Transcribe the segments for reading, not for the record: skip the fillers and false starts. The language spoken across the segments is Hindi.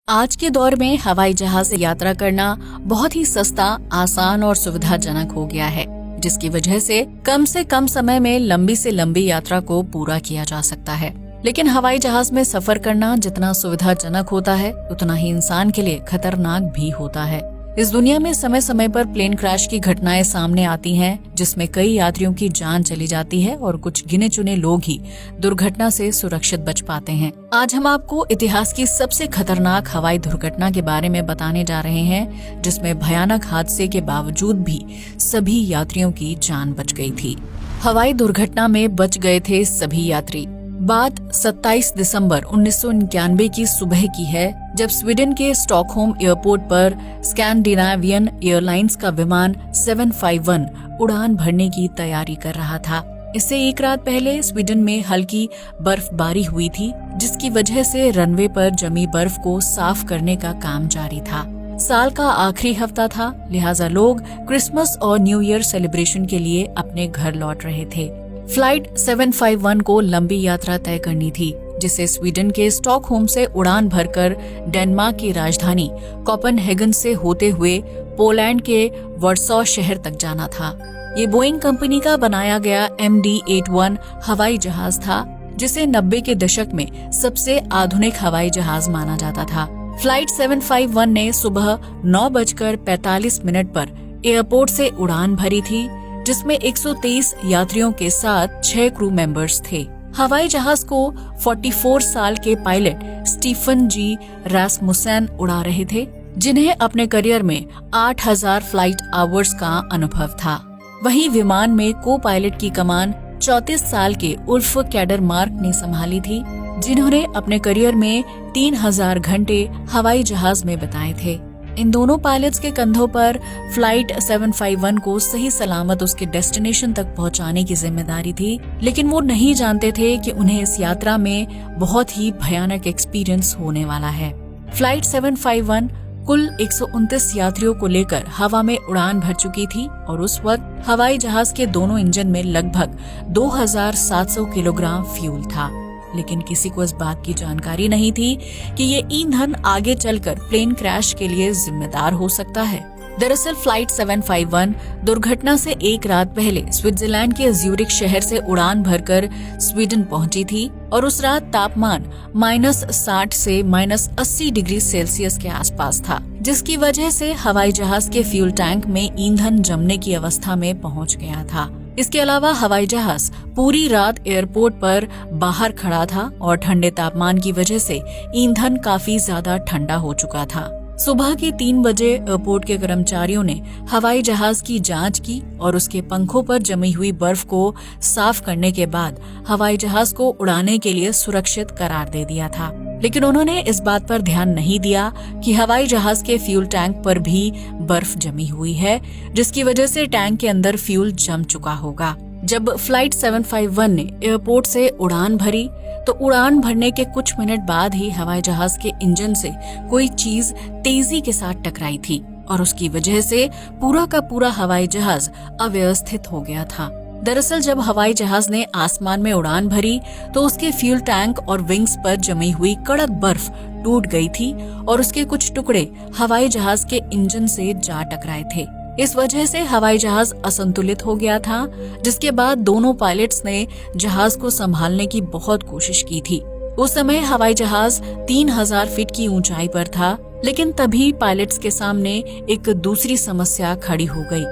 आज के दौर में हवाई जहाज से यात्रा करना बहुत ही सस्ता, आसान और सुविधाजनक हो गया है, जिसकी वजह से कम समय में लंबी से लंबी यात्रा को पूरा किया जा सकता है। लेकिन हवाई जहाज में सफर करना जितना सुविधाजनक होता है, उतना ही इंसान के लिए खतरनाक भी होता है। इस दुनिया में समय समय पर प्लेन क्रैश की घटनाएं सामने आती हैं, जिसमें कई यात्रियों की जान चली जाती है और कुछ गिने चुने लोग ही दुर्घटना से सुरक्षित बच पाते हैं। आज हम आपको इतिहास की सबसे खतरनाक हवाई दुर्घटना के बारे में बताने जा रहे हैं, जिसमें भयानक हादसे के बावजूद भी सभी यात्रियों की जान बच गई थी। हवाई दुर्घटना में बच गए थे सभी यात्री। बात 27 दिसंबर 1991 की सुबह की है, जब स्वीडन के स्टॉकहोम एयरपोर्ट पर स्कैंडिनेवियन एयरलाइंस का विमान 751 उड़ान भरने की तैयारी कर रहा था। इससे एक रात पहले स्वीडन में हल्की बर्फबारी हुई थी, जिसकी वजह से रनवे पर जमी बर्फ को साफ करने का काम जारी था। साल का आखिरी हफ्ता था, लिहाजा लोग क्रिसमस और न्यू ईयर सेलिब्रेशन के लिए अपने घर लौट रहे थे। फ्लाइट 751 को लंबी यात्रा तय करनी थी, जिसे स्वीडन के स्टॉकहोम से उड़ान भरकर डेनमार्क की राजधानी कोपेनहेगन से होते हुए पोलैंड के वार्सो शहर तक जाना था। ये बोइंग कंपनी का बनाया गया MD-81 हवाई जहाज था, जिसे 90 के दशक में सबसे आधुनिक हवाई जहाज माना जाता था। फ्लाइट 751 ने सुबह 9:45 पर एयरपोर्ट से उड़ान भरी थी, जिसमें 123 यात्रियों के साथ 6 क्रू मेंबर्स थे। हवाई जहाज को 44 साल के पायलट स्टीफन जी रासमुसेन उड़ा रहे थे, जिन्हें अपने करियर में 8000 फ्लाइट आवर्स का अनुभव था। वहीं विमान में को पायलट की कमान 34 साल के उल्फ कैडरमार्क ने संभाली थी, जिन्होंने अपने करियर में 3000 घंटे हवाई जहाज में बिताए थे। इन दोनों पायलट्स के कंधों पर फ्लाइट 751 को सही सलामत उसके डेस्टिनेशन तक पहुंचाने की जिम्मेदारी थी, लेकिन वो नहीं जानते थे कि उन्हें इस यात्रा में बहुत ही भयानक एक्सपीरियंस होने वाला है। फ्लाइट 751 कुल 129 यात्रियों को लेकर हवा में उड़ान भर चुकी थी और उस वक्त हवाई जहाज के दोनों इंजन में लगभग 2700 किलोग्राम फ्यूल था। लेकिन किसी को इस बात की जानकारी नहीं थी कि ये ईंधन आगे चलकर प्लेन क्रैश के लिए जिम्मेदार हो सकता है। दरअसल फ्लाइट 751 दुर्घटना से एक रात पहले स्विट्जरलैंड के ज्यूरिख शहर से उड़ान भरकर स्वीडन पहुंची थी और उस रात तापमान -60 से -80 डिग्री सेल्सियस के आसपास था, जिसकी वजह से हवाई जहाज के फ्यूल टैंक में ईंधन जमने की अवस्था में पहुंच गया था। इसके अलावा हवाई जहाज पूरी रात एयरपोर्ट पर बाहर खड़ा था और ठंडे तापमान की वजह से ईंधन काफी ज्यादा ठंडा हो चुका था। सुबह के 3 बजे एयरपोर्ट के कर्मचारियों ने हवाई जहाज की जांच की और उसके पंखों पर जमी हुई बर्फ को साफ करने के बाद हवाई जहाज को उड़ाने के लिए सुरक्षित करार दे दिया था। लेकिन उन्होंने इस बात पर ध्यान नहीं दिया कि हवाई जहाज के फ्यूल टैंक पर भी बर्फ जमी हुई है, जिसकी वजह से टैंक के अंदर फ्यूल जम चुका होगा। जब फ्लाइट 751 ने एयरपोर्ट से उड़ान भरी, तो उड़ान भरने के कुछ मिनट बाद ही हवाई जहाज के इंजन से कोई चीज तेजी के साथ टकराई थी और उसकी वजह से पूरा का पूरा हवाई जहाज अव्यवस्थित हो गया था। दरअसल जब हवाई जहाज ने आसमान में उड़ान भरी, तो उसके फ्यूल टैंक और विंग्स पर जमी हुई कड़क बर्फ टूट गई थी और उसके कुछ टुकड़े हवाई जहाज के इंजन से जा टकराए थे। इस वजह से हवाई जहाज असंतुलित हो गया था, जिसके बाद दोनों पायलट्स ने जहाज को संभालने की बहुत कोशिश की थी। उस समय हवाई जहाज 3000 फीट की ऊंचाई पर था, लेकिन तभी पायलट्स के सामने एक दूसरी समस्या खड़ी हो गई।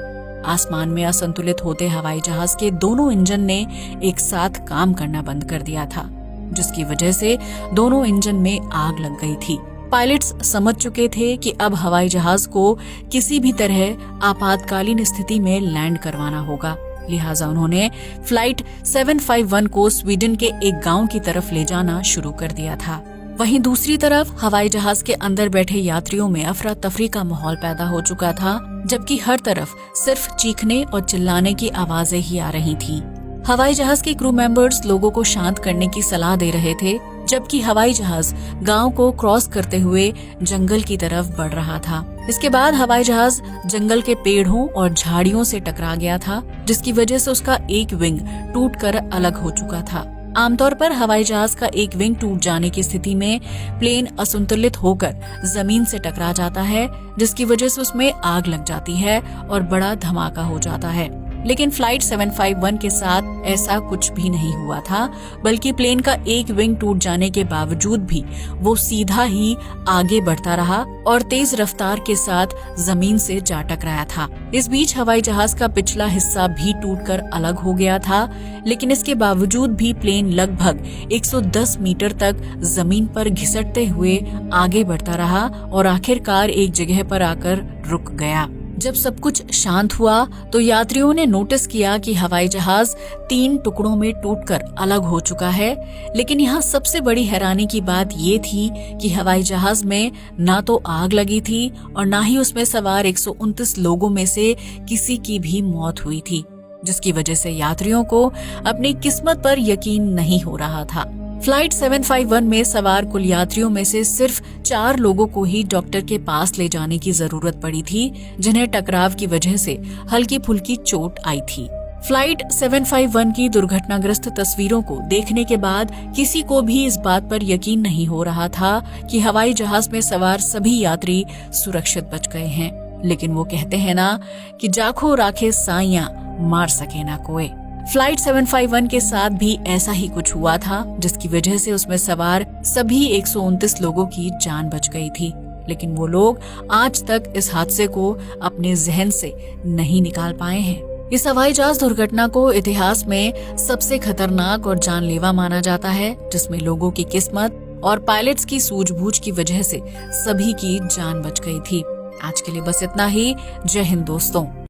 आसमान में असंतुलित होते हवाई जहाज के दोनों इंजन ने एक साथ काम करना बंद कर दिया था, जिसकी वजह से दोनों इंजन में आग लग गई थी। पायलट्स समझ चुके थे कि अब हवाई जहाज को किसी भी तरह आपातकालीन स्थिति में लैंड करवाना होगा, लिहाजा उन्होंने फ्लाइट 751 को स्वीडन के एक गांव की तरफ ले जाना शुरू कर दिया था। वहीं दूसरी तरफ हवाई जहाज के अंदर बैठे यात्रियों में अफरा तफरी का माहौल पैदा हो चुका था, जबकि हर तरफ सिर्फ चीखने और चिल्लाने की आवाजें ही आ रही थीं। हवाई जहाज के क्रू मेंबर्स लोगों को शांत करने की सलाह दे रहे थे, जबकि हवाई जहाज गांव को क्रॉस करते हुए जंगल की तरफ बढ़ रहा था। इसके बाद हवाई जहाज जंगल के पेड़ों और झाड़ियों से टकरा गया था, जिसकी वजह से उसका एक विंग टूटकर अलग हो चुका था। आमतौर पर हवाई जहाज का एक विंग टूट जाने की स्थिति में प्लेन असंतुलित होकर जमीन से टकरा जाता है, जिसकी वजह से उसमें आग लग जाती है और बड़ा धमाका हो जाता है। लेकिन फ्लाइट 751 के साथ ऐसा कुछ भी नहीं हुआ था, बल्कि प्लेन का एक विंग टूट जाने के बावजूद भी वो सीधा ही आगे बढ़ता रहा और तेज रफ्तार के साथ जमीन से जा टकराया था। इस बीच हवाई जहाज का पिछला हिस्सा भी टूटकर अलग हो गया था, लेकिन इसके बावजूद भी प्लेन लगभग 110 मीटर तक जमीन पर घिसटते हुए आगे बढ़ता रहा और आखिरकार एक जगह पर आकर रुक गया। जब सब कुछ शांत हुआ तो यात्रियों ने नोटिस किया कि हवाई जहाज 3 टुकड़ों में टूटकर अलग हो चुका है। लेकिन यहाँ सबसे बड़ी हैरानी की बात ये थी कि हवाई जहाज में ना तो आग लगी थी और ना ही उसमें सवार 129 लोगों में से किसी की भी मौत हुई थी, जिसकी वजह से यात्रियों को अपनी किस्मत पर यकीन नहीं हो रहा था। फ्लाइट 751 में सवार कुल यात्रियों में से सिर्फ 4 लोगों को ही डॉक्टर के पास ले जाने की जरूरत पड़ी थी, जिन्हें टकराव की वजह से हल्की फुल्की चोट आई थी। फ्लाइट 751 की दुर्घटनाग्रस्त तस्वीरों को देखने के बाद किसी को भी इस बात पर यकीन नहीं हो रहा था कि हवाई जहाज में सवार सभी यात्री सुरक्षित बच गए हैं। लेकिन वो कहते हैं ना कि जाखो राखे साइयां, मार सके ना कोई। फ्लाइट 751 के साथ भी ऐसा ही कुछ हुआ था, जिसकी वजह से उसमें सवार सभी 129 लोगों की जान बच गई थी। लेकिन वो लोग आज तक इस हादसे को अपने जहन से नहीं निकाल पाए हैं। इस हवाई जहाज दुर्घटना को इतिहास में सबसे खतरनाक और जानलेवा माना जाता है, जिसमें लोगों की किस्मत और पायलट्स की सूझबूझ की वजह से सभी की जान बच गई थी। आज के लिए बस इतना ही। जय हिंद दोस्तों।